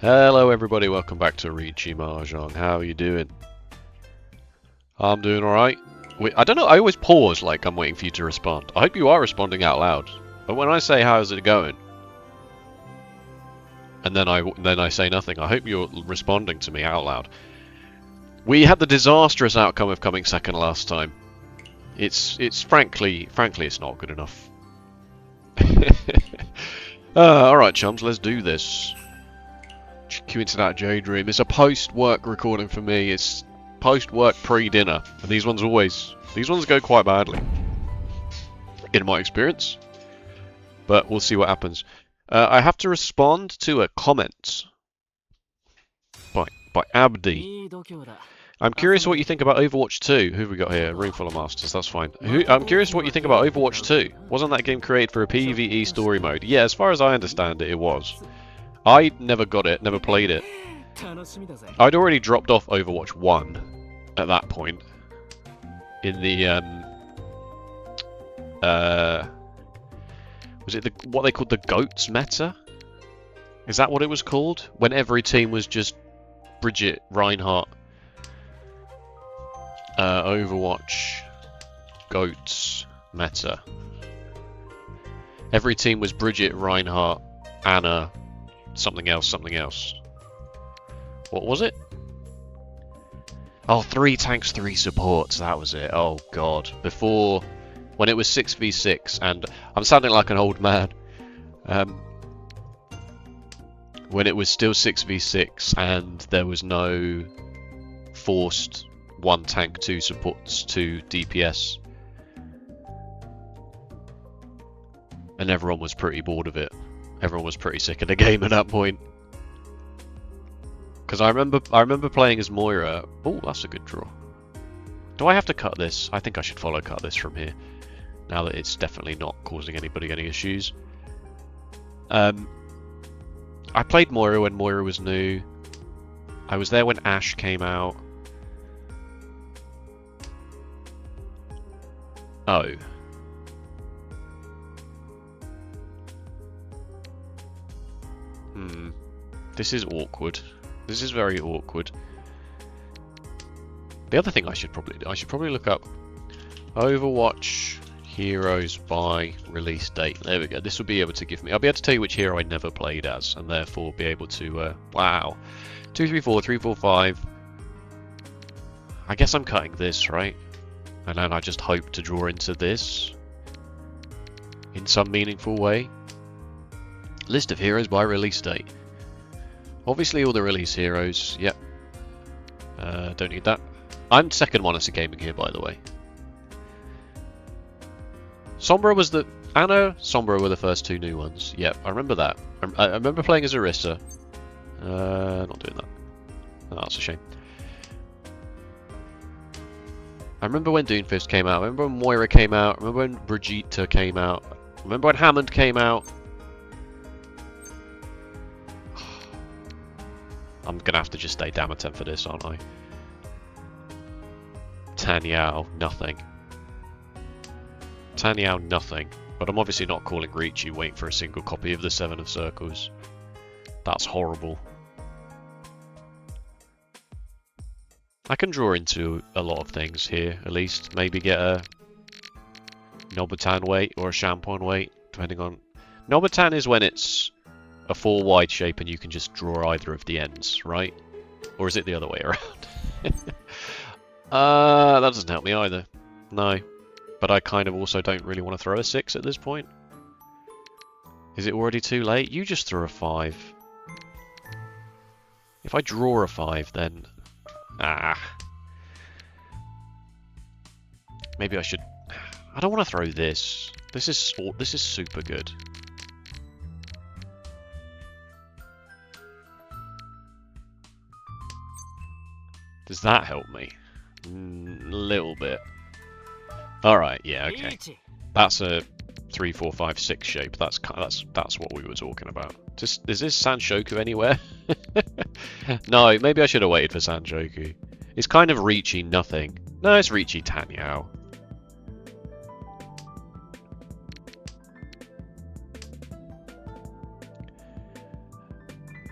Hello everybody, welcome back to Riichi Mahjong. How are you doing? I'm doing alright. I don't know, I always pause like I'm waiting for you to respond. I hope you are responding out loud. But when I say how's it going, and then I say nothing, I hope you're responding to me out loud. We had the disastrous outcome of coming second last time. It's frankly it's not good enough. Alright chums, let's do this. Cue into that Jade room. It's a post-work recording for me. It's post-work pre-dinner, and these ones go quite badly, in my experience. But we'll see what happens. I have to respond to a comment by Abdi. I'm curious what you think about Overwatch 2. Who have we got here? A room full of masters. That's fine. I'm curious what you think about Overwatch 2. Wasn't that game created for a PvE story mode? Yeah, as far as I understand it, it was. I never got it, never played it. I'd already dropped off Overwatch 1 at that point. In the, was it what they called the GOATS meta? Is that what it was called? When every team was just Bridget, Reinhardt, Overwatch, GOATS meta. Every team was Bridget, Reinhardt, Anna, something else. What was it? Oh, 3 tanks, 3 supports, that was it. Oh god. Before, when it was 6v6, and I'm sounding like an old man. When it was still 6v6 and there was no forced 1 tank, 2 supports, 2 DPS. And everyone was pretty bored of it. Everyone was pretty sick of the game at that point. Because I remember playing as Moira. Oh, that's a good draw. Do I have to cut this? I think I should follow cut this from here. Now that it's definitely not causing anybody any issues. I played Moira when Moira was new. I was there when Ashe came out. Oh. This is awkward. This is very awkward. The other thing I should probably look up Overwatch heroes by release date. There we go. This will be able to give me. I'll be able to tell you which hero I never played as, and therefore be able to. Wow, 2, 3, 4, 3, 4, 5. I guess I'm cutting this, right? And then I just hope to draw into this in some meaningful way. List of heroes by release date. Obviously all the release heroes, yep. Don't need that. I'm second one as a gaming here, by the way. Sombra was the... Anna, Sombra were the first 2 new ones. Yep, I remember that. I remember playing as Orisa. Not doing that. Oh, that's a shame. I remember when Doomfist came out. I remember when Moira came out. I remember when Brigitte came out. I remember when Hammond came out. I'm gonna have to just stay Damaten for this, aren't I? Tanyao, nothing. Tanyao, nothing. But I'm obviously not calling Riichi, waiting for a single copy of the 7 of Circles. That's horrible. I can draw into a lot of things here, at least. Maybe get a Nobatan weight or a Shampon weight, depending on... Nobatan is when it's a 4 wide shape and you can just draw either of the ends, right? Or is it the other way around? That doesn't help me either. No. But I kind of also don't really want to throw a 6 at this point. Is it already too late? You just threw a 5. If I draw a 5 then... Maybe I should... I don't want to throw this. This is super good. Does that help me? A little bit. Alright, yeah, okay. That's a 3, 4, 5, 6 shape. That's what we were talking about. Is this Sanshoku anywhere? No, maybe I should have waited for Sanshoku. It's kind of Riichi nothing. No, it's Riichi Tanyao.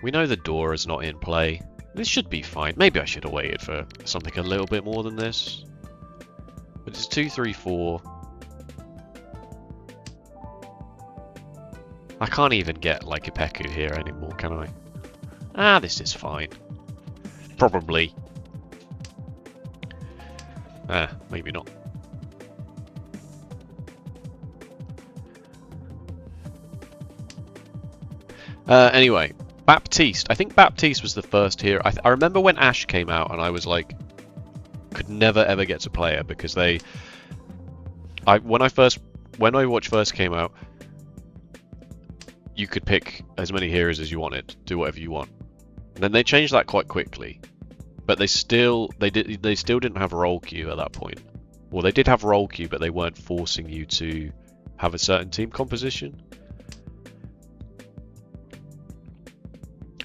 We know the door is not in play. This should be fine. Maybe I should have waited for something a little bit more than this. But it's 2, 3, 4. I can't even get like a Ipeku here anymore, can I? Ah, this is fine. Probably. Ah, maybe not. Anyway, Baptiste. I think Baptiste was the first here. I remember when Ash came out and I was like, could never ever get to play her because when Overwatch first came out, you could pick as many heroes as you wanted, do whatever you want. And then they changed that quite quickly, but they still didn't have role queue at that point. Well, they did have role queue, but they weren't forcing you to have a certain team composition.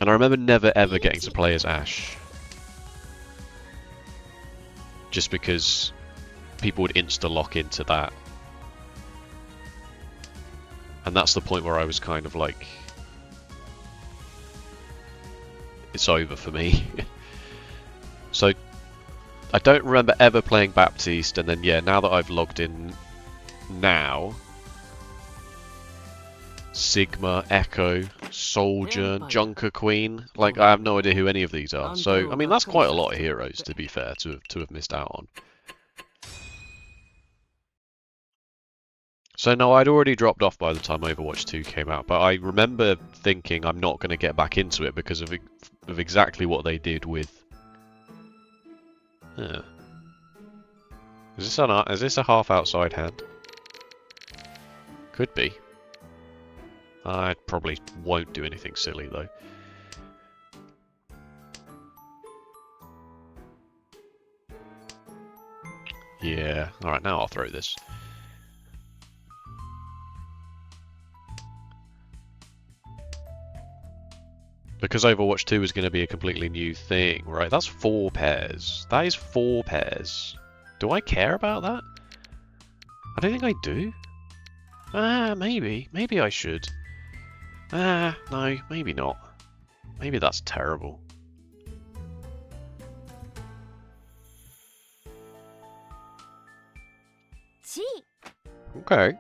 And I remember never ever getting to play as Ash. Just because people would insta-lock into that. And that's the point where I was kind of like, it's over for me. So, I don't remember ever playing Baptiste, and then yeah, now that I've logged in now, Sigma, Echo, Soldier, Junker Queen, like I have no idea who any of these are. So, I mean, that's quite a lot of heroes, to be fair, to have missed out on. So no, I'd already dropped off by the time Overwatch 2 came out, but I remember thinking I'm not going to get back into it because of exactly what they did with... Is this a half outside hand? Could be. I probably won't do anything silly though. Yeah, alright, now I'll throw this. Because Overwatch 2 is going to be a completely new thing, right? That's 4 pairs. That is 4 pairs. Do I care about that? I don't think I do. Maybe. Maybe I should. No, maybe not. Maybe that's terrible. Okay.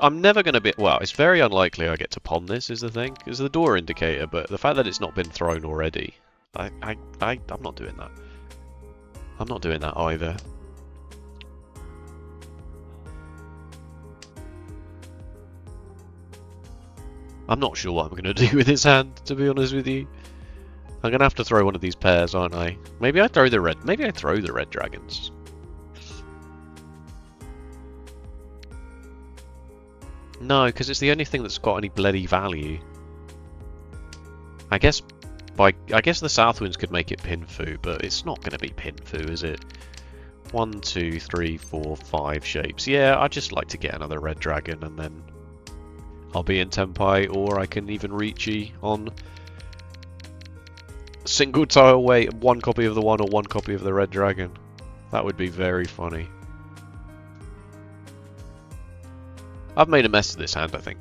I'm never going to be... Well, it's very unlikely I get to pawn this, is the thing. It's the door indicator, but the fact that it's not been thrown already... I'm not doing that. I'm not doing that either. I'm not sure what I'm going to do with this hand, to be honest with you. I'm going to have to throw one of these pairs, aren't I? Maybe I throw the red... Maybe I throw the red dragons. No, because it's the only thing that's got any bloody value. I guess the South Winds could make it Pinfu, but it's not going to be Pinfu, is it? 1, 2, 3, 4, 5 shapes. Yeah, I'd just like to get another red dragon, and then I'll be in Tenpai, or I can even Riichi on single tile weight, 1 copy of the one or 1 copy of the red dragon. That would be very funny. I've made a mess of this hand, I think.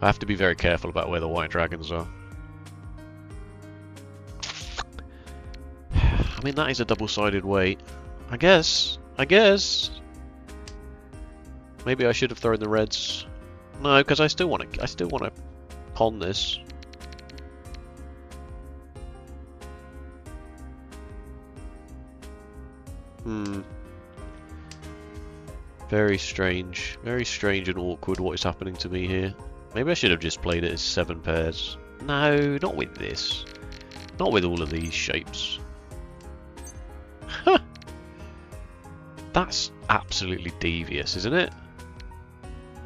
I have to be very careful about where the white dragons are. I mean, that is a double-sided weight. I guess. Maybe I should have thrown the reds. No, because I still want to pawn this. Very strange and awkward what is happening to me here. Maybe I should have just played it as 7 pairs. No, not with this. Not with all of these shapes. That's absolutely devious, isn't it?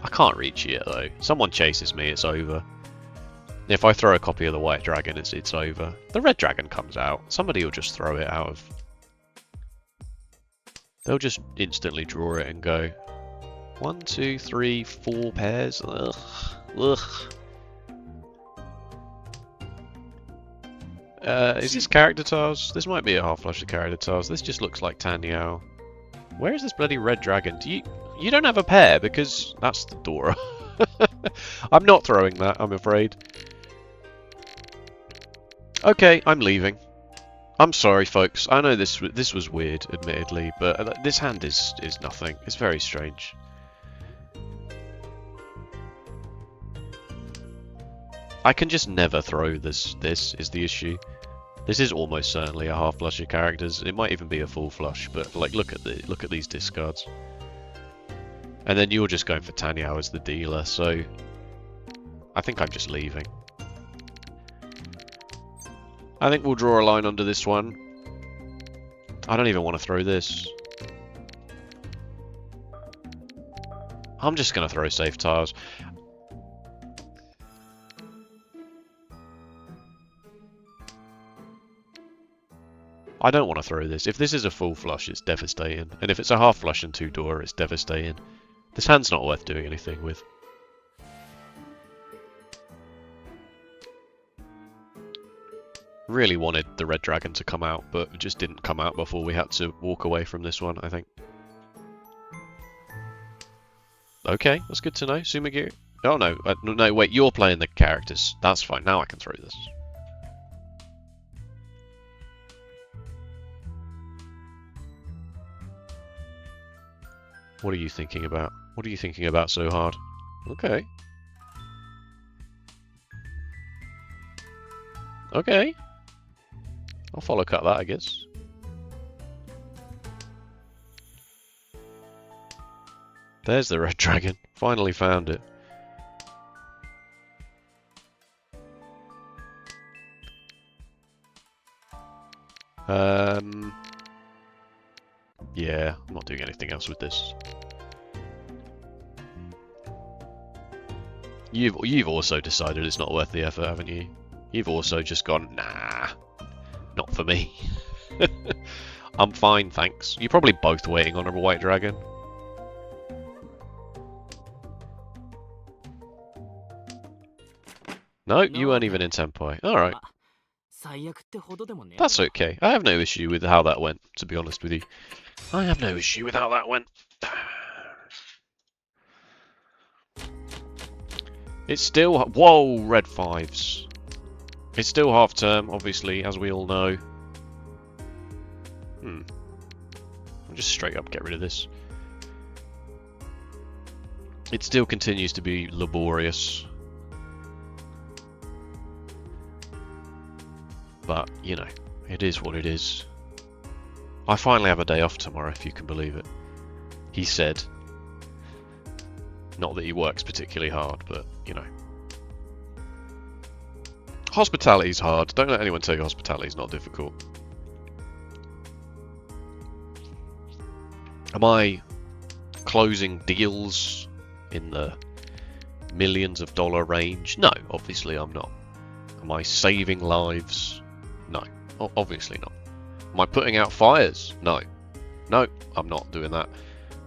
I can't reach it though. Someone chases me, it's over. If I throw a copy of the white dragon, it's over. The red dragon comes out. Somebody will just throw it out of... They'll just instantly draw it and go. 1, 2, 3, 4 pairs. Ugh. Is this character tiles? This might be a half flush of character tiles. This just looks like Tanyao. Where is this bloody red dragon? You don't have a pair because that's the Dora. I'm not throwing that, I'm afraid. Okay, I'm leaving. I'm sorry, folks. I know this was weird, admittedly, but this hand is nothing. It's very strange. I can just never throw this. This is the issue. This is almost certainly a half flush of characters. It might even be a full flush, but like look at these discards. And then you're just going for Tanyao as the dealer, so I think I'm just leaving. I think we'll draw a line under this one. I don't even want to throw this. I'm just going to throw safe tiles. I don't want to throw this. If this is a full flush, it's devastating. And if it's a half flush and 2 Dora, it's devastating. This hand's not worth doing anything with. Really wanted the red dragon to come out, but it just didn't come out before we had to walk away from this one, I think. Okay, that's good to know. Sumagiri. Oh no, no, wait, you're playing the characters. That's fine, now I can throw this. What are you thinking about? What are you thinking about so hard? Okay. Okay. I'll follow cut that, I guess. There's the red dragon. Finally found it. Yeah, I'm not doing anything else with this. You've also decided it's not worth the effort, haven't you? You've also just gone, nah, not for me. I'm fine, thanks. You're probably both waiting on a white dragon. No, you weren't even in Senpai. Alright. That's okay. I have no issue with how that went, to be honest with you. I have no issue with how that went. It's still... Whoa, red 5s. It's still half term, obviously, as we all know. I'll just straight up get rid of this. It still continues to be laborious. But, you know, it is what it is. I finally have a day off tomorrow, if you can believe it. He said. Not that he works particularly hard, but, you know. Hospitality's hard. Don't let anyone tell you hospitality's not difficult. Am I closing deals in the millions of dollar range? No, obviously I'm not. Am I saving lives? No, obviously not. Am I putting out fires? No. No, I'm not doing that.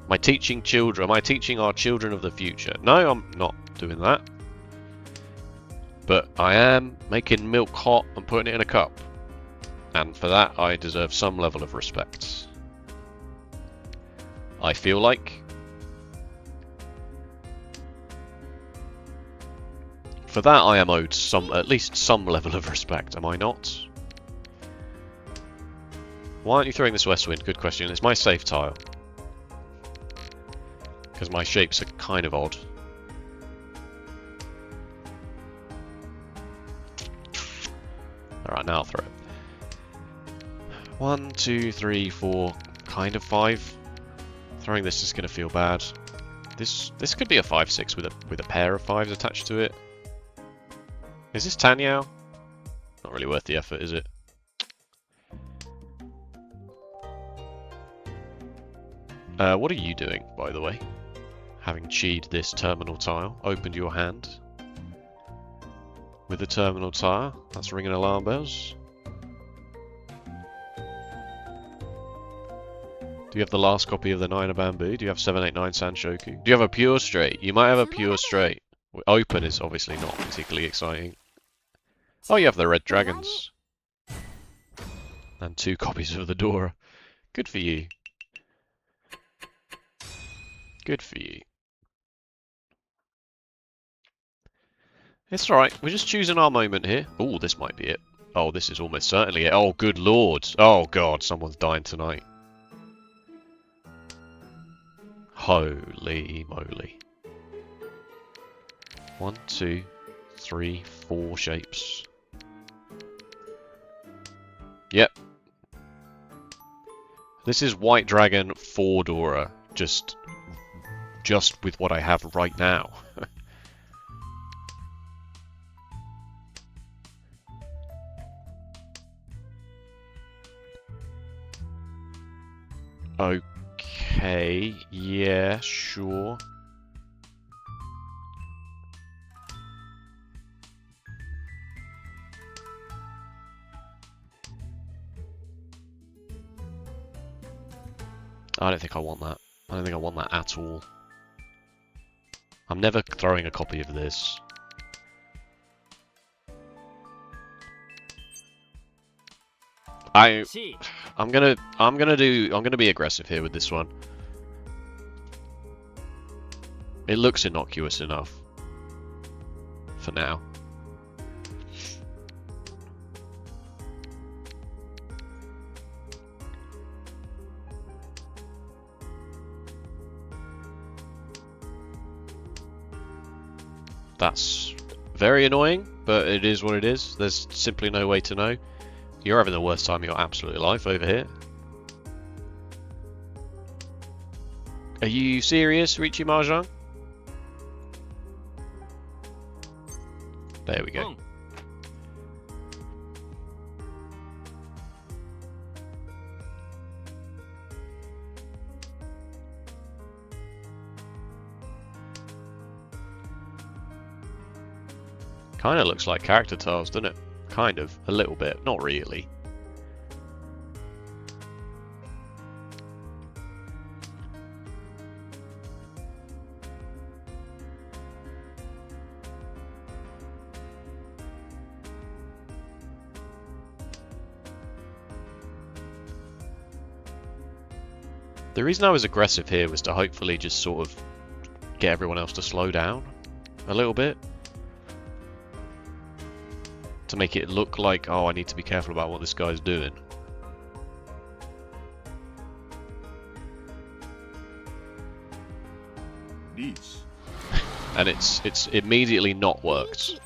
Am I teaching children? Am I teaching our children of the future? No, I'm not doing that. But I am making milk hot and putting it in a cup. And for that, I deserve some level of respect. I feel like. For that, I am owed at least some level of respect, am I not? Why aren't you throwing this west wind? Good question. It's my safe tile. Because my shapes are kind of odd. Alright, now I'll throw it. 1, 2, 3, 4, kind of 5. Throwing this is going to feel bad. This could be a 5-6 with a pair of 5s attached to it. Is this Tanyao? Not really worth the effort, is it? What are you doing, by the way? Having cheated this terminal tile, opened your hand with the terminal tile. That's ringing alarm bells. Do you have the last copy of the 9 of Bamboo? Do you have 789 Sanshoku? Do you have a pure straight? You might have a pure straight. Open is obviously not particularly exciting. Oh, you have the red dragons. And 2 copies of the Dora. Good for you. Good for you. It's alright, we're just choosing our moment here. Oh, this might be it. Oh, this is almost certainly it. Oh, good lord. Oh god, someone's dying tonight. Holy moly. 1, 2, 3, 4 shapes. Yep. This is White Dragon 4 Dora, just with what I have right now. Okay, yeah, sure. I don't think I want that. I don't think I want that at all. I'm never throwing a copy of this. I'm gonna be aggressive here with this one. It looks innocuous enough for now. That's very annoying, but it is what it is. There's simply no way to know. You're having the worst time of your absolute life over here. Are you serious, Riichi Mahjong? There we go. Kind of looks like character tiles, doesn't it? Kind of, a little bit, not really. The reason I was aggressive here was to hopefully just sort of get everyone else to slow down a little bit. To make it look like, oh, I need to be careful about what this guy's doing. And it's immediately not worked.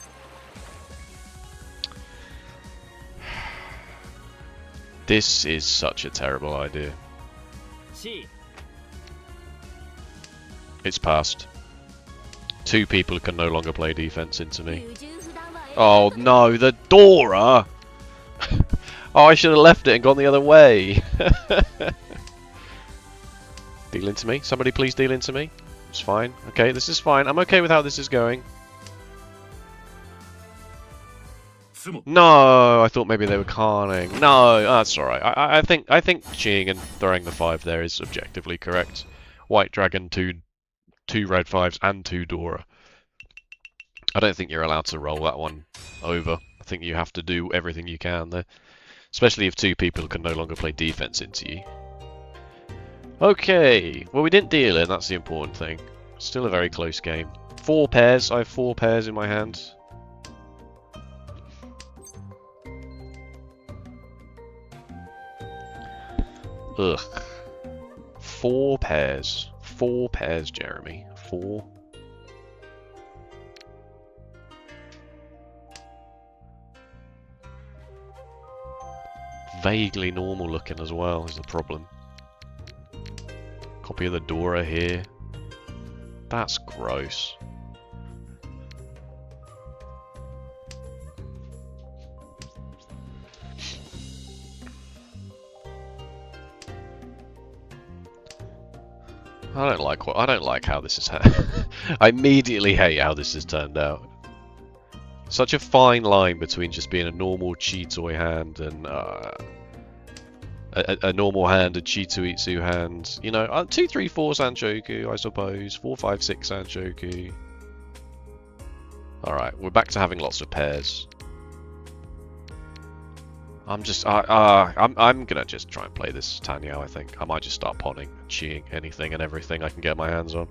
This is such a terrible idea. It's passed. 2 people can no longer play defense into me. Oh no, the Dora! Oh, I should have left it and gone the other way. Deal into me. Somebody please deal into me. It's fine. Okay, this is fine. I'm okay with how this is going. No, I thought maybe they were carning. No, that's alright. I think cheating and throwing the 5 there is objectively correct. White Dragon, 2 red 5s and 2 Dora. I don't think you're allowed to roll that one over. I think you have to do everything you can there. Especially if 2 people can no longer play defense into you. Okay, well we didn't deal in, that's the important thing. Still a very close game. 4 pairs, I have 4 pairs in my hand. Ugh. 4 pairs. 4 pairs, Jeremy. 4. Vaguely normal looking as well is the problem. Copy of the Dora here. That's gross. I don't like how this is. I immediately hate how this has turned out. Such a fine line between just being a normal Chi-Toy hand and a normal hand, a Chi-To-Itsu hand. You know, 2, 3, 4 Sanchoku, I suppose. 4, 5, 6 Sanchoku. Alright, we're back to having lots of pairs. I'm gonna just try and play this Tanyao, I think. I might just start pawning, cheating anything and everything I can get my hands on.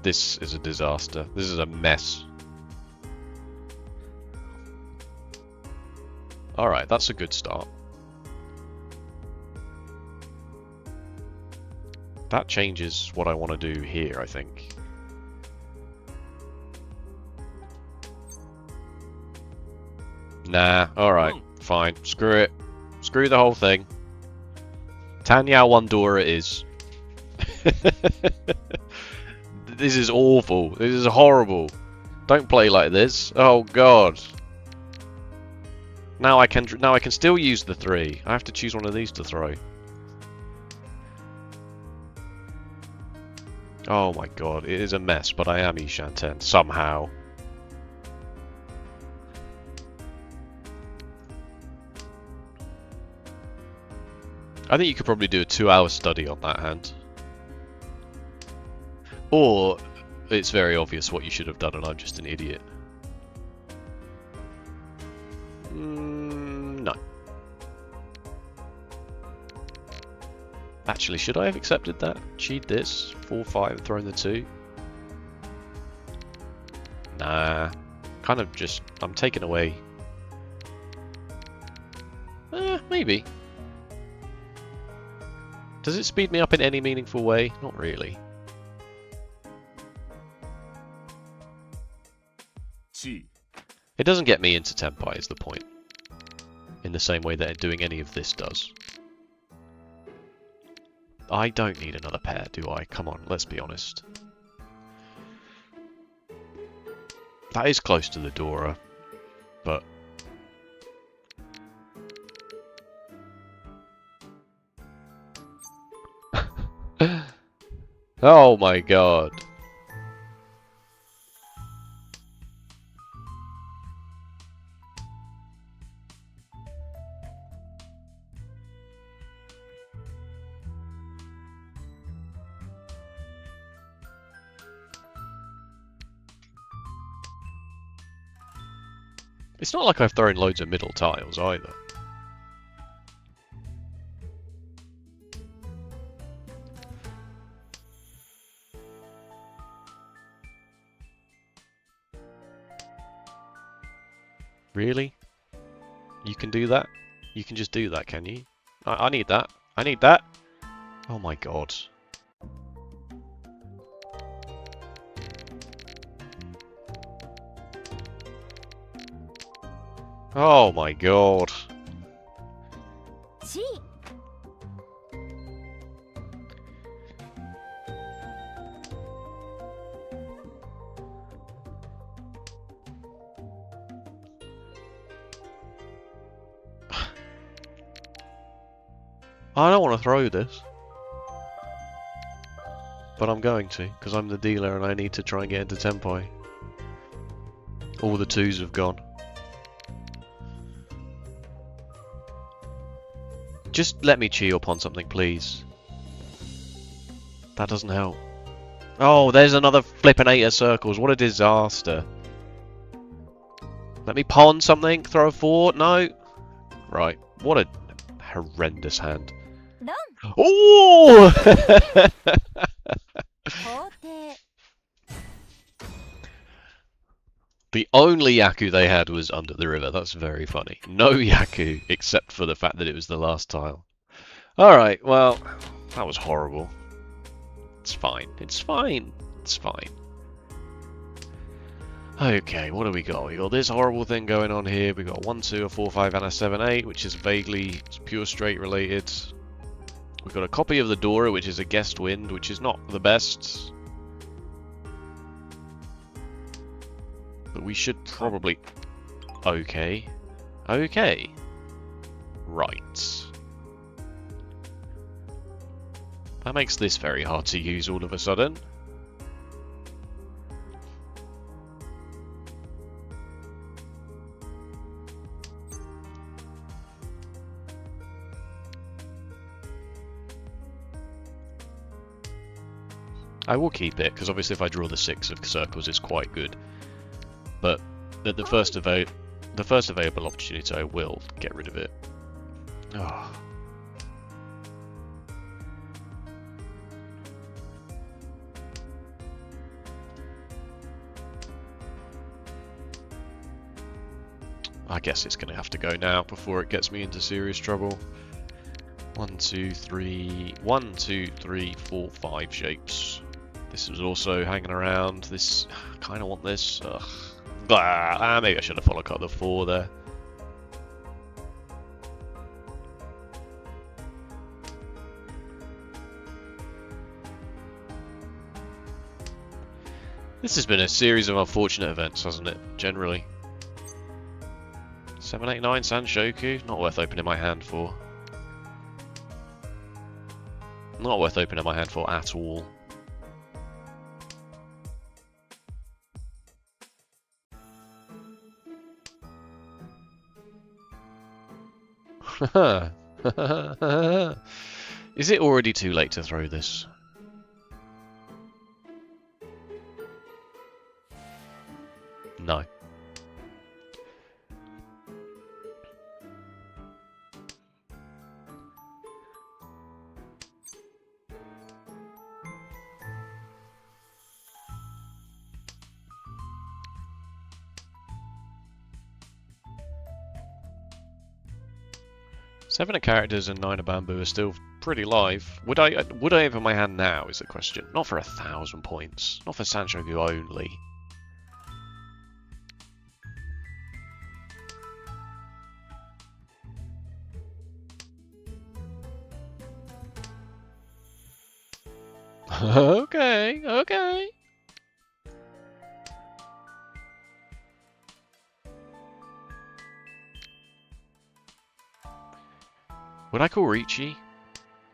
This is a disaster. This is a mess. Alright, that's a good start. That changes what I want to do here, I think. Nah, alright, fine. Screw it. Screw the whole thing. Tanyao Wandora it is. This is awful. This is horrible. Don't play like this. Oh god. Now I can still use the 3. I have to choose one of these to throw. Oh my god, it is a mess, but I am Ishanten somehow. I think you could probably do a 2-hour study on that hand. Or it's very obvious what you should have done and I'm just an idiot. No. Actually, should I have accepted that? Cheat this. 4-5 and thrown the 2. Nah. Kind of just... I'm taking away... maybe. Does it speed me up in any meaningful way? Not really. It doesn't get me into Tenpai is the point. In the same way that doing any of this does. I don't need another pair, do I? Come on, let's be honest. That is close to the Dora, but... Oh my god. It's not like I've thrown loads of middle tiles either. Really? You can do that? You can just do that, can you? I need that. I need that. Oh my god. Oh my god. I don't want to throw this. But I'm going to, because I'm the dealer and I need to try and get into Tenpai. All the 2s have gone. Just let me cheat upon something, please. That doesn't help. Oh, there's another flippin' 8 of circles. What a disaster. Let me pawn something. Throw a 4. No. Right. What a horrendous hand. Oh! The only Yaku they had was under the river. That's very funny. No Yaku, except for the fact that it was the last tile. Alright, well, that was horrible. It's fine. It's fine. It's fine. Okay, what do we got? We got this horrible thing going on here. We got a 1, 2, a 4, 5, and a 7, 8, which is vaguely pure straight related. We've got a copy of the Dora, which is a guest wind, which is not the best. But we should probably... Okay. Okay. Right. That makes this very hard to use all of a sudden. I will keep it, because obviously if I draw the 6 of circles it's quite good. But at the first The first available opportunity, I will get rid of it. Oh. I guess it's going to have to go now before it gets me into serious trouble. 1, 2, 3, 1, 2, 3, 4, 5 shapes. This was also hanging around. This, I kind of want this. Ugh. Maybe I should have followed cut the 4 there. This has been a series of unfortunate events, hasn't it? Generally. 7, 8, 9 Sanshoku, not worth opening my hand for. Not worth opening my hand for at all. Is it already too late to throw this? No. Seven of characters and 9 of bamboo are still pretty live. Would I open my hand now is the question. Not for 1,000 points. Not for Sanshoku only. Okay, okay. Would I call Riichi?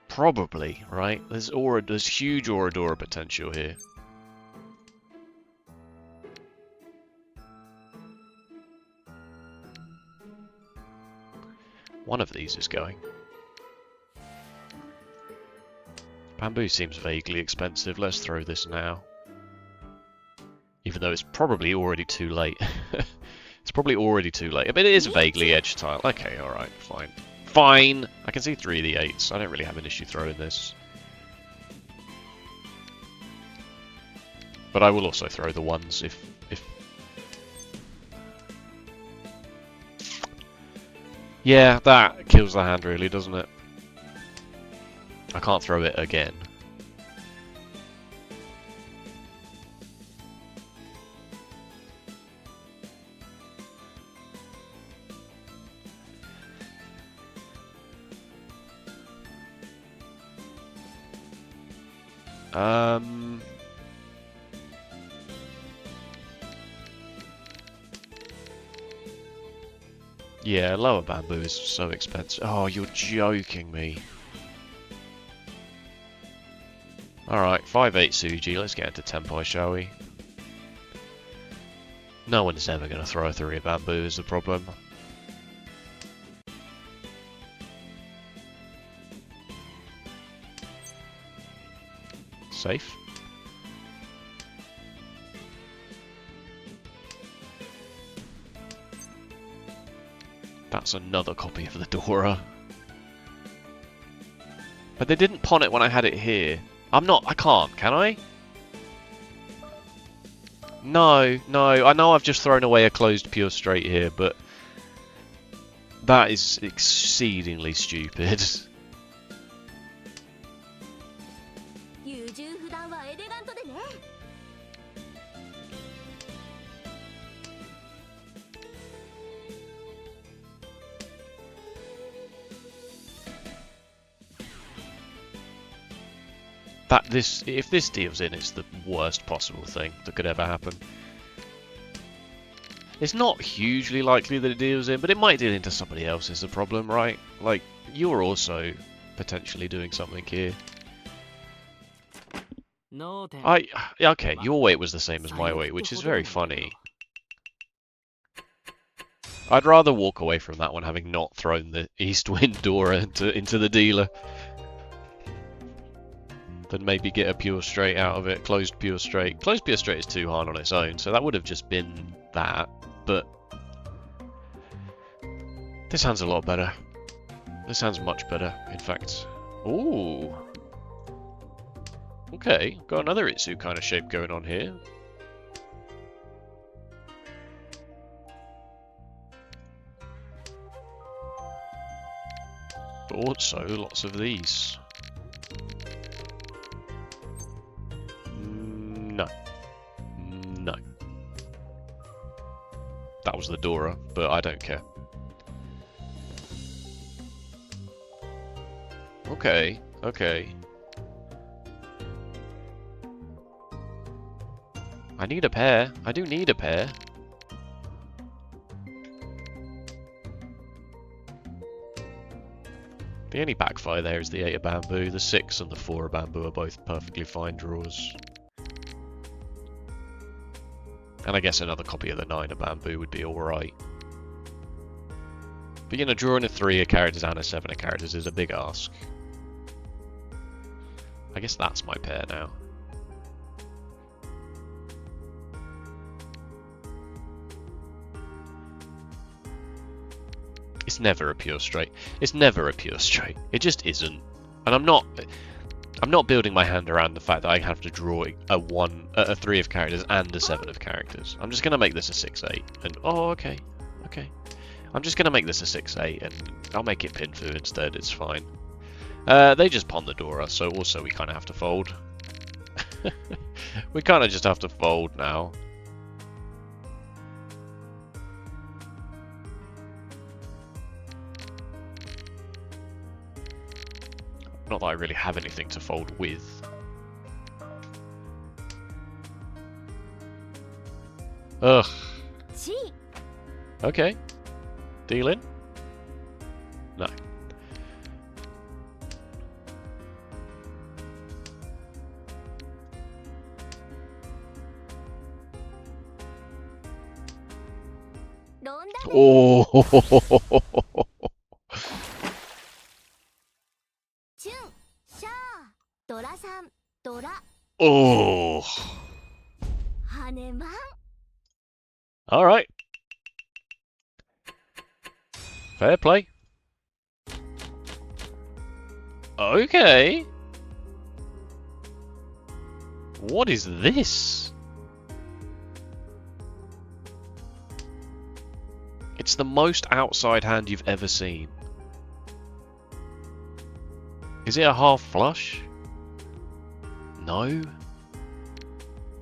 Probably, right? There's huge Oradora potential here. One of these is going. Bamboo seems vaguely expensive. Let's throw this now. Even though it's probably already too late. It's probably already too late. But it is vaguely edge tile. Okay, alright, fine. Fine! I can see 3 of the 8s. I don't really have an issue throwing this. But I will also throw the 1s if... Yeah, that kills the hand really, doesn't it? I can't throw it again. Yeah, lower bamboo is so expensive. Oh, you're joking me. Alright, 5-8 Suji, let's get into Tenpai, shall we? No one is ever going to throw a 3 of bamboo is the problem. Safe. That's another copy of the Dora. But they didn't pawn it when I had it here. I can't, can I? No, I know I've just thrown away a closed pure straight here, but that is exceedingly stupid. If this deals in, it's the worst possible thing that could ever happen. It's not hugely likely that it deals in, but it might deal into somebody else is the problem, right? Like, you're also potentially doing something here. Okay, your weight was the same as my weight, which is very funny. I'd rather walk away from that one having not thrown the East Wind Dora into the dealer. Than maybe get a pure straight out of it. Closed pure straight. Closed pure straight is too hard on its own, so that would have just been that. But This hand's a lot better. This hand's much better, in fact. Ooh. Okay, got another Itsu kind of shape going on here. But also lots of these. No. No. That was the Dora, but I don't care. Okay, okay. I need a pair. I do need a pair. The only backfire there is the 8 of bamboo. The 6 and the 4 of bamboo are both perfectly fine draws. And I guess another copy of the 9 of bamboo would be alright. But you know, drawing a 3 of characters and a 7 of characters is a big ask. I guess that's my pair now. It's never a pure straight. It's never a pure straight. It just isn't. And I'm not building my hand around the fact that I have to draw a 3 of characters and a 7 of characters. I'm just gonna make this a 6/8 and oh okay. Okay. I'm just gonna make this a 6/8 and I'll make it Pinfu instead, it's fine. They just pawn the Dora, so also we kinda have to fold. We kinda just have to fold now. Not that I really have anything to fold with. Ugh. Okay. Deal in? No. Oh. Oh. All right. Fair play. Okay. What is this? It's the most outside hand you've ever seen. Is it a half flush? No.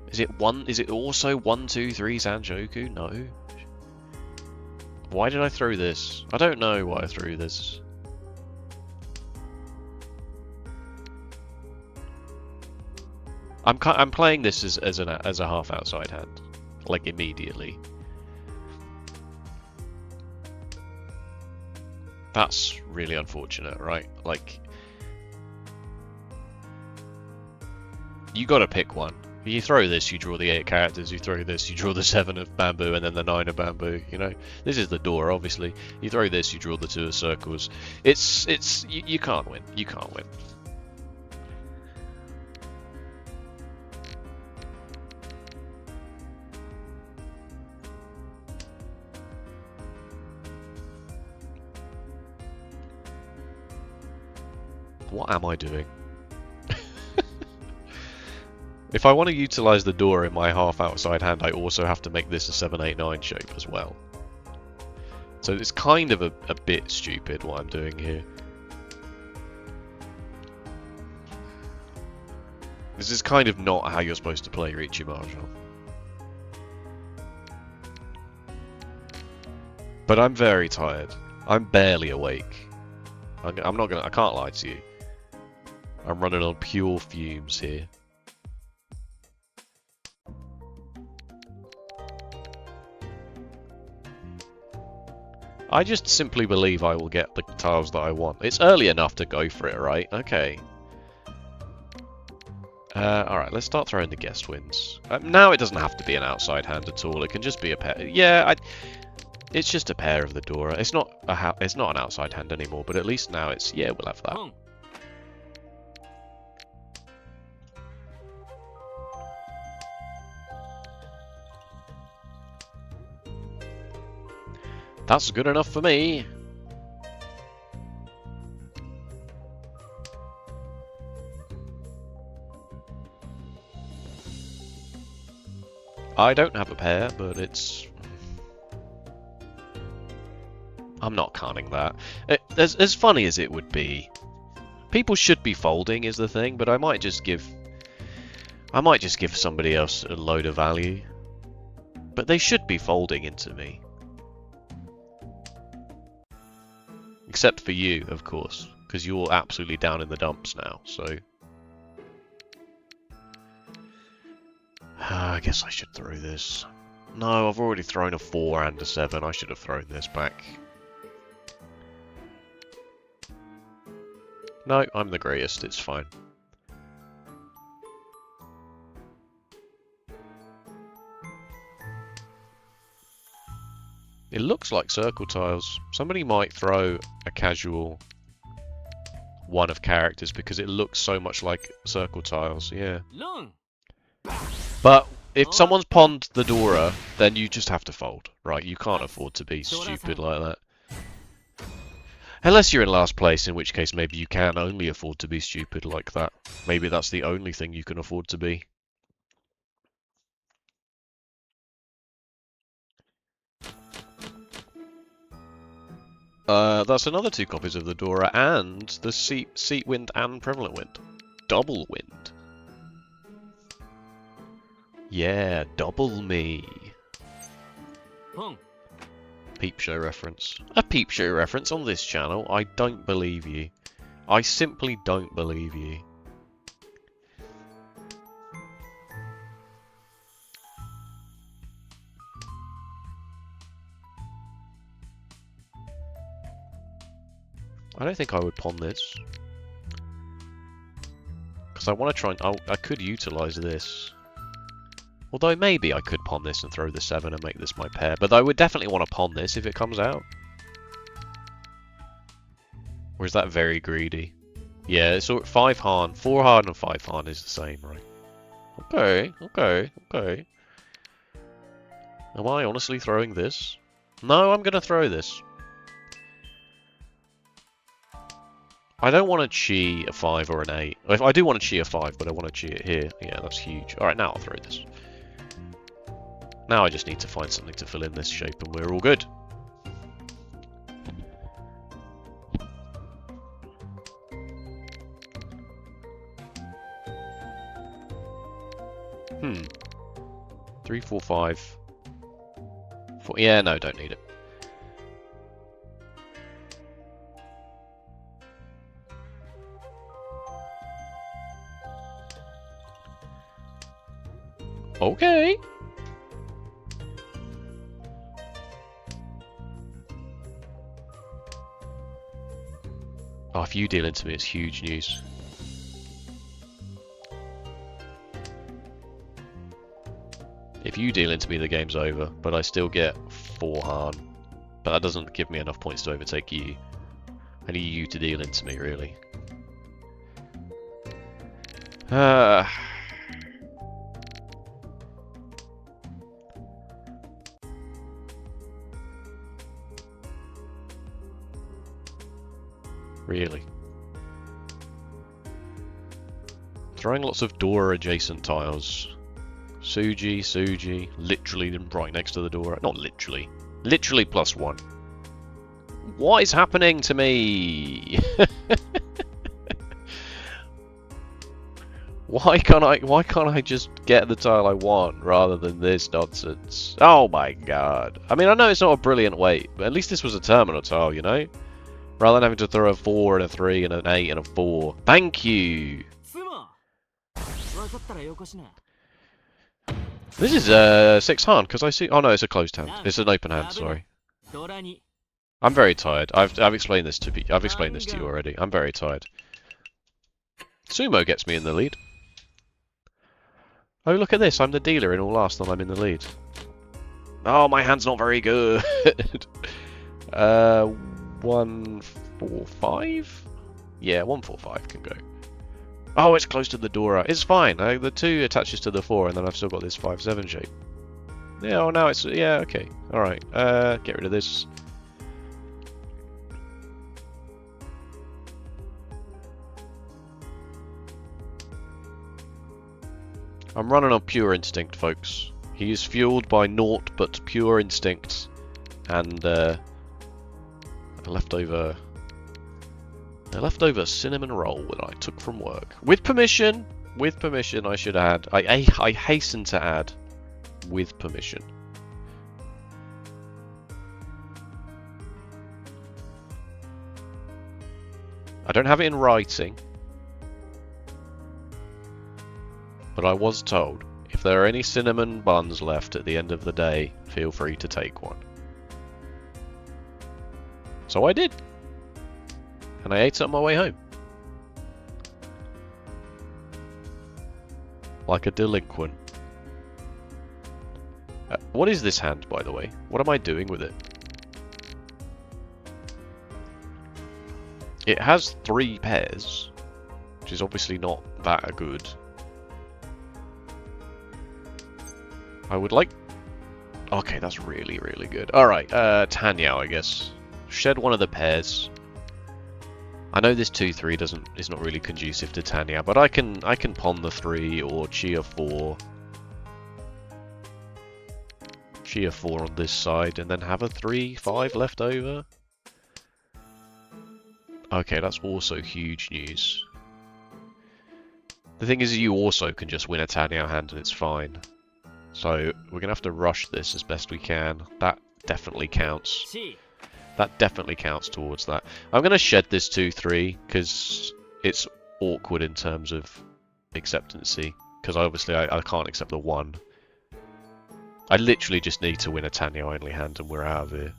Is it one? Is it also 1, 2, 3 Sanjoku? No. Why did I throw this? I don't know why I threw this. I'm playing this as a half outside hand, like immediately. That's really unfortunate, right? Like, you gotta pick one. You throw this, you draw the 8 characters. You throw this, you draw the 7 of bamboo, and then the 9 of bamboo. You know, this is the door, obviously. You throw this, you draw the 2 of circles. You can't win. You can't win. What am I doing? If I want to utilise the door in my half outside hand, I also have to make this a 7, 8, 9 shape as well. So it's kind of a bit stupid what I'm doing here. This is kind of not how you're supposed to play Riichi Mahjong. But I'm very tired. I'm barely awake. I can't lie to you. I'm running on pure fumes here. I just simply believe I will get the tiles that I want. It's early enough to go for it, right? Okay. Alright, let's start throwing the guest wins. Now it doesn't have to be an outside hand at all. It can just be a pair. Yeah, it's just a pair of the Dora. It's not an outside hand anymore, but at least now it's... Yeah, we'll have that. That's good enough for me. I don't have a pair, but it's... I'm not canning that. As funny as it would be, people should be folding is the thing, but I might just give somebody else a load of value. But they should be folding into me. Except for you, of course, because you're absolutely down in the dumps now, so... I guess I should throw this. No, I've already thrown a 4 and a 7. I should have thrown this back. No, I'm the greatest. It's fine. It looks like circle tiles. Somebody might throw a casual one of characters because it looks so much like circle tiles, yeah. But if someone's pawned the Dora, then you just have to fold, right? You can't afford to be stupid like that. Unless you're in last place, in which case maybe you can only afford to be stupid like that. Maybe that's the only thing you can afford to be. That's another 2 copies of the Dora and the Seat Wind and Prevalent Wind. Double Wind. Yeah, double me. Peep show reference. A peep show reference on this channel? I don't believe you. I simply don't believe you. I don't think I would pawn this. Because I want to try and... I could utilise this. Although maybe I could pawn this and throw the 7 and make this my pair. But I would definitely want to pawn this if it comes out. Or is that very greedy? Yeah, it's 5 Han. 4 Han and 5 Han is the same, right? Okay, okay, okay. Am I honestly throwing this? No, I'm going to throw this. I don't want to chi a 5 or an 8. I do want to chi a 5, but I want to chi it here. Yeah, that's huge. Alright, now I'll throw this. Now I just need to find something to fill in this shape and we're all good. Hmm. 3, 4, 5. 4. Yeah, no, don't need it. Okay. Oh, if you deal into me, it's huge news. If you deal into me, the game's over, but I still get 4 Han. But that doesn't give me enough points to overtake you. I need you to deal into me, really. Really. Throwing lots of Dora adjacent tiles. Suji, literally right next to the Dora. Not literally. Literally +1. What is happening to me? Why can't I just get the tile I want rather than this nonsense? Oh my god. I mean, I know it's not a brilliant weight, but at least this was a terminal tile, you know? Rather than having to throw a 4 and a 3 and an 8 and a 4. Thank you! This is 6 hand, because I see... Oh no, it's a closed hand. It's an open hand, sorry. I'm very tired. I've explained this to you already. I'm very tired. Sumo gets me in the lead. Oh, look at this. I'm the dealer in all last and I'm in the lead. Oh, my hand's not very good. 1, 4, 5? Yeah, 1, 4, 5 can go. Oh, it's close to the Dora. It's fine. The 2 attaches to the 4, and then I've still got this 5, 7 shape. Yeah, oh, now it's... Yeah, okay. Alright. Get rid of this. I'm running on pure instinct, folks. He is fueled by naught but pure instinct and a leftover cinnamon roll that I took from work. With permission, I should add. I hasten to add, with permission. I don't have it in writing, but I was told if there are any cinnamon buns left at the end of the day, feel free to take one. So I did, and I ate it on my way home. Like a delinquent. What is this hand, by the way? What am I doing with it? It has 3 pairs, which is obviously not that good. I would like... Okay, that's really, really good. Alright, Tanyao, I guess. Shed one of the pairs. I know this 2-3 is not really conducive to Tanyao, but I can pawn the 3 or Chia 4. Chia 4 on this side, and then have a 3-5 left over. Okay, that's also huge news. The thing is, you also can just win a Tanyao hand and it's fine. So, we're going to have to rush this as best we can. That definitely counts. That definitely counts towards that. I'm going to shed this 2-3, because it's awkward in terms of acceptancy. Because obviously I can't accept the 1. I literally just need to win a Tanyao only hand and we're out of here.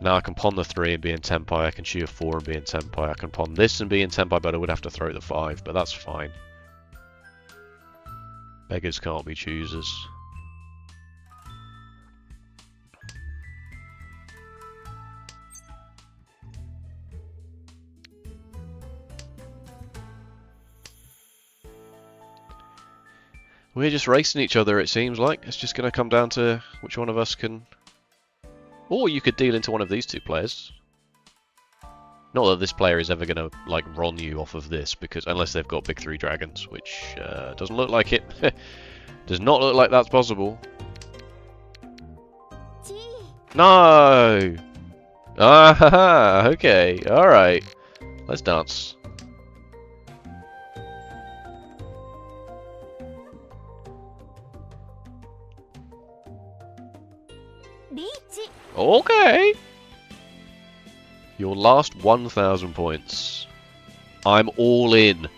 Now I can pawn the 3 and be in Tenpai, I can shoot a 4 and be in Tenpai, I can pawn this and be in Tenpai, but I would have to throw the 5, but that's fine. Beggars can't be choosers. We're just racing each other, it seems like. It's just going to come down to which one of us can... Or you could deal into one of these 2 players. Not that this player is ever going to, like, Ron you off of this, because unless they've got big 3 dragons, which doesn't look like it. Does not look like that's possible. No! Ah, okay, alright. Let's dance. Okay. Your last 1,000 points. I'm all in.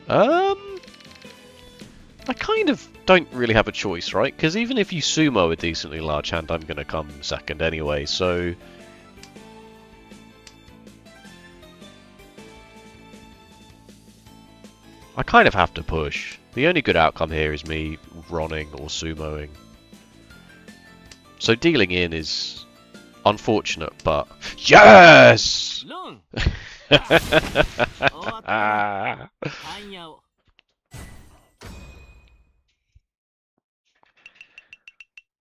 I kind of don't really have a choice, right? Because even if you sumo a decently large hand, I'm going to come second anyway, so... I kind of have to push. The only good outcome here is me running or sumoing. So dealing in is unfortunate, but... Yes!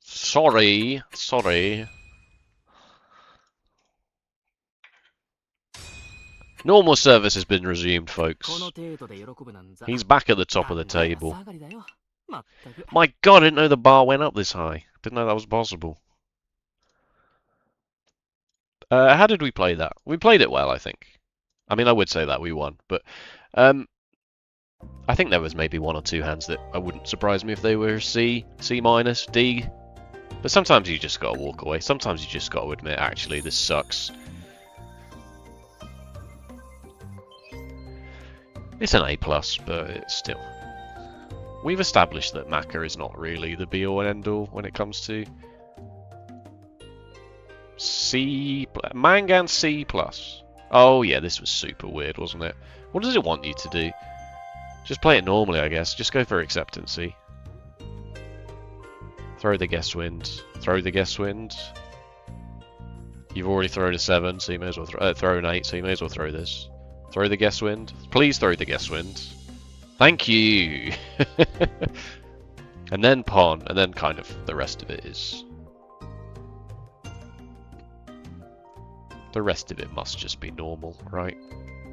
Sorry. Normal service has been resumed, folks. He's back at the top of the table. My god, I didn't know the bar went up this high. Didn't know that was possible. How did we play that? We played it well, I think. I mean, I would say that we won, but I think there was maybe 1 or 2 hands that I wouldn't surprise me if they were C, C minus, D. But sometimes you just gotta walk away. Sometimes you just gotta admit, actually, this sucks. It's an A+, but it's still... We've established that Maka is not really the be-all and end-all when it comes to... C... Mangan C+. Oh yeah, this was super weird, wasn't it? What does it want you to do? Just play it normally, I guess. Just go for acceptancy. Throw the guess wind. Throw the guess wind. You've already thrown a 7, so you may as well throw an 8, so you may as well throw this. Throw the guess wind. Please throw the guess wind. Thank you! And then pawn, and then kind of the rest of it is... The rest of it must just be normal, right?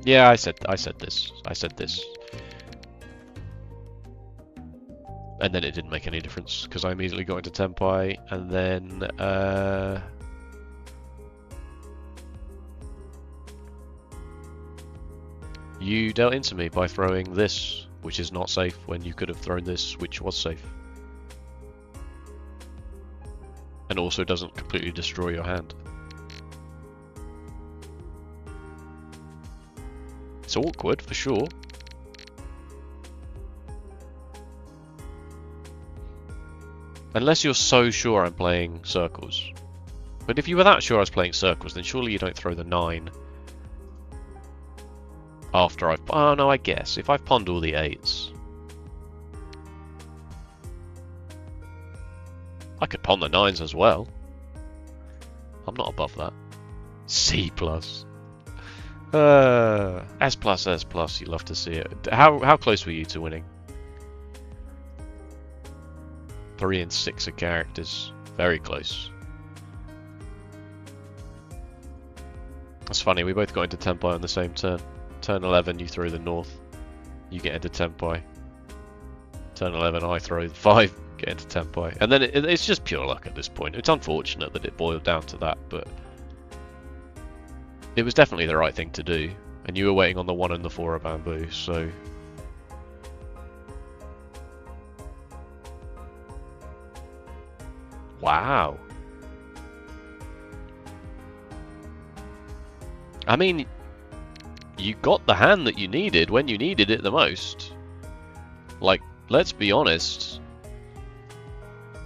Yeah, I said this. And then it didn't make any difference because I immediately got into Tenpai, and then you dealt into me by throwing this, which is not safe, when you could have thrown this, which was safe. And also doesn't completely destroy your hand. It's awkward, for sure. Unless you're so sure I'm playing circles. But if you were that sure I was playing circles, then surely you don't throw the 9 after I've... Oh no, I guess. If I've pawned all the 8s... I could pawn the 9s as well. I'm not above that. C+. S+, you love to see it. How close were you to winning? 3 and 6 are characters. Very close. That's funny, we both got into Tenpai on the same turn. Turn 11, you throw the north. You get into Tenpai. Turn 11, I throw the 5, get into Tenpai. And then it's just pure luck at this point. It's unfortunate that it boiled down to that, but... it was definitely the right thing to do. And you were waiting on the 1 and the 4 of bamboo, so... Wow. I mean, you got the hand that you needed when you needed it the most. Like, let's be honest.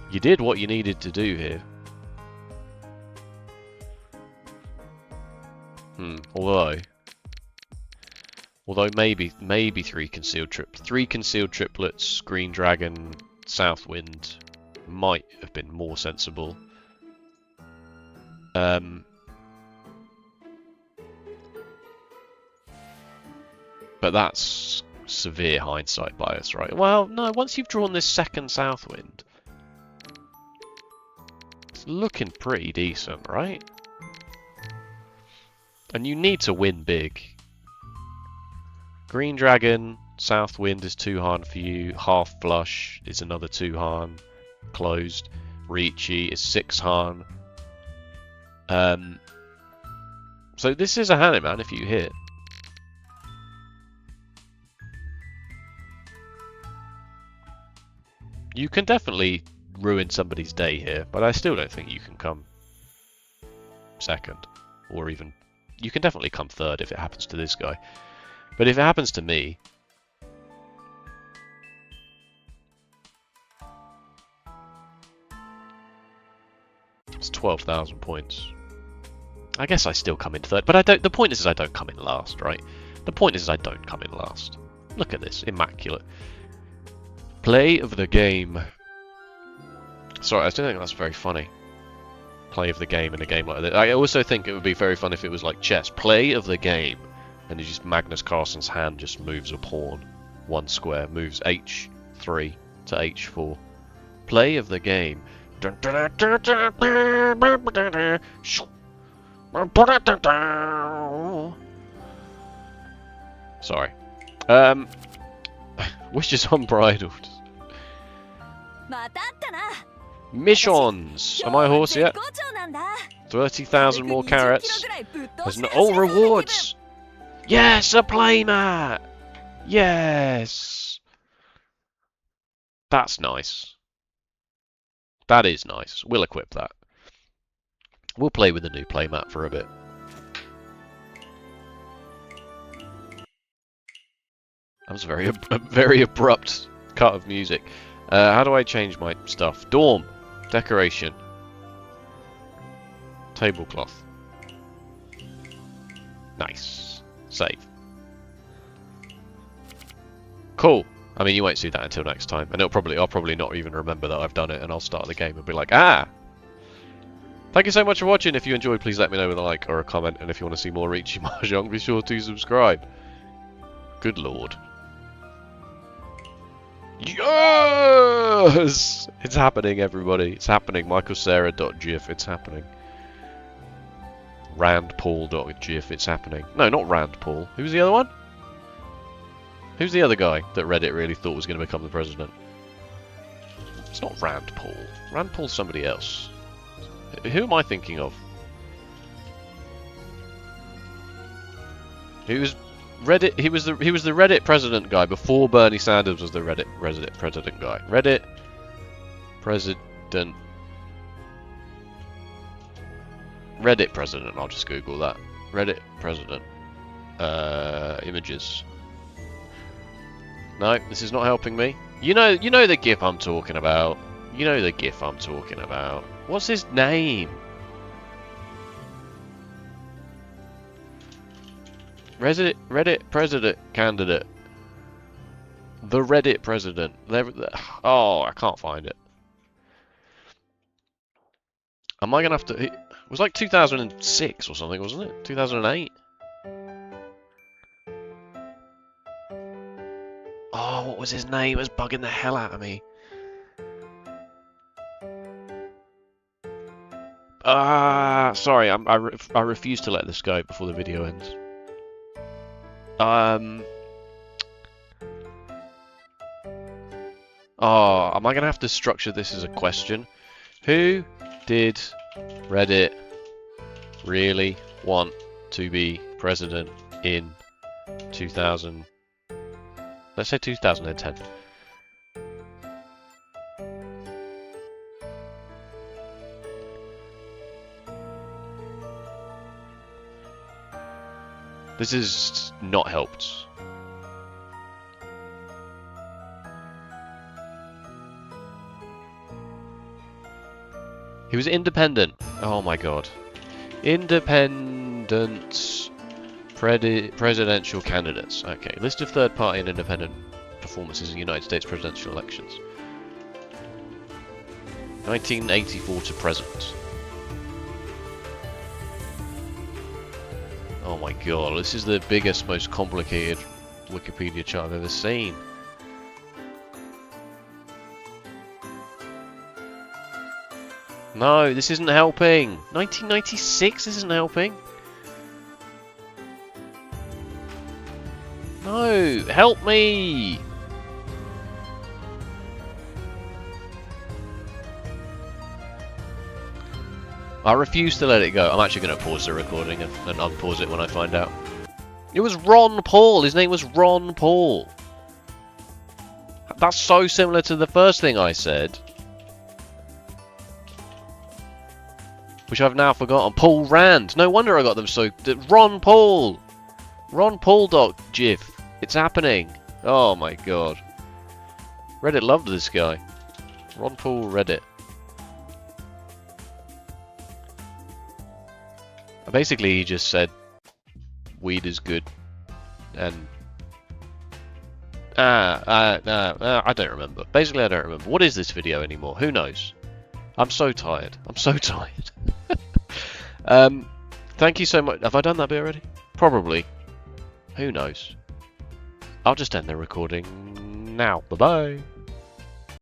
You did what you needed to do here. Although maybe 3 concealed triplets, Green Dragon, Southwind might have been more sensible. But that's severe hindsight bias, right? Well, no, once you've drawn this second Southwind, it's looking pretty decent, right? And you need to win big. Green Dragon, Southwind is 2 Han for you. Half Flush is another 2 Han. Closed. Riichi is 6 Han. So this is a hand, man, if you hit. You can definitely ruin somebody's day here, but I still don't think you can come second. Or even... you can definitely come third if it happens to this guy. But if it happens to me... it's 12,000 points. I guess I still come in third, but I don't. The point is I don't come in last, right? The point is I don't come in last. Look at this, immaculate. Play of the game. Sorry, I don't think that's very funny. Play of the game in a game like that. I also think it would be very fun if it was like chess. Play of the game. And it's just Magnus Carlsen's hand just moves a pawn. 1 square. Moves h3 to h4. Play of the game. Sorry. Wishes unbridled. Missions! Am I a horse yet? 30,000 more carrots. There's no... oh, rewards! Yes, a playmat! Yes! That's nice. That is nice. We'll equip that. We'll play with the new playmat for a bit. That was a very abrupt cut of music. How do I change my stuff? Dorm. Decoration. Tablecloth. Nice. Save. Cool. I mean, you won't see that until next time, and I'll probably not even remember that I've done it, and I'll start the game and be like, ah! Thank you so much for watching. If you enjoyed, please let me know with a like or a comment, and if you want to see more Riichi Mahjong, be sure to subscribe. Good lord. Yes! It's happening, everybody. It's happening. michaelsarah.gif. It's happening. Randpaul.gif, it's happening. No, not Rand Paul. Who's the other one? Who's the other guy that Reddit really thought was going to become the president? It's not Rand Paul. Rand Paul's somebody else. Who am I thinking of? He was Reddit. He was the Reddit president guy before Bernie Sanders was the Reddit president guy. Reddit president. Reddit president. I'll just Google that. Reddit president. Images. No, this is not helping me. You know the GIF I'm talking about. You know the GIF I'm talking about. What's his name? Reddit president candidate. The Reddit president. Oh, I can't find it. Am I gonna have to? It was like 2006 or something, wasn't it? 2008. Oh, what was his name? It was bugging the hell out of me. Sorry, I refuse to let this go before the video ends. Oh, am I gonna have to structure this as a question? Who did Reddit really want to be president in 2000? Let's say 2010. This is not helped. He was independent. Oh my god. Independent presidential candidates. Okay, list of third-party and independent performances in United States presidential elections. 1984 to present. Oh my god, this is the biggest, most complicated Wikipedia chart I've ever seen. No, this isn't helping. 1996 isn't helping. No, help me! I refuse to let it go. I'm actually going to pause the recording and unpause it when I find out. It was Ron Paul. His name was Ron Paul. That's so similar to the first thing I said. Which I've now forgotten. Paul Rand. No wonder I got them so... Ron Paul. Ron Paul.gif. It's happening. Oh my god. Reddit loved this guy. Ron Paul Reddit. Basically, he just said weed is good, and I don't remember. Basically, I don't remember. What is this video anymore? Who knows? I'm so tired. I'm so tired. Thank you so much. Have I done that bit already? Probably. Who knows? I'll just end the recording now. Bye bye.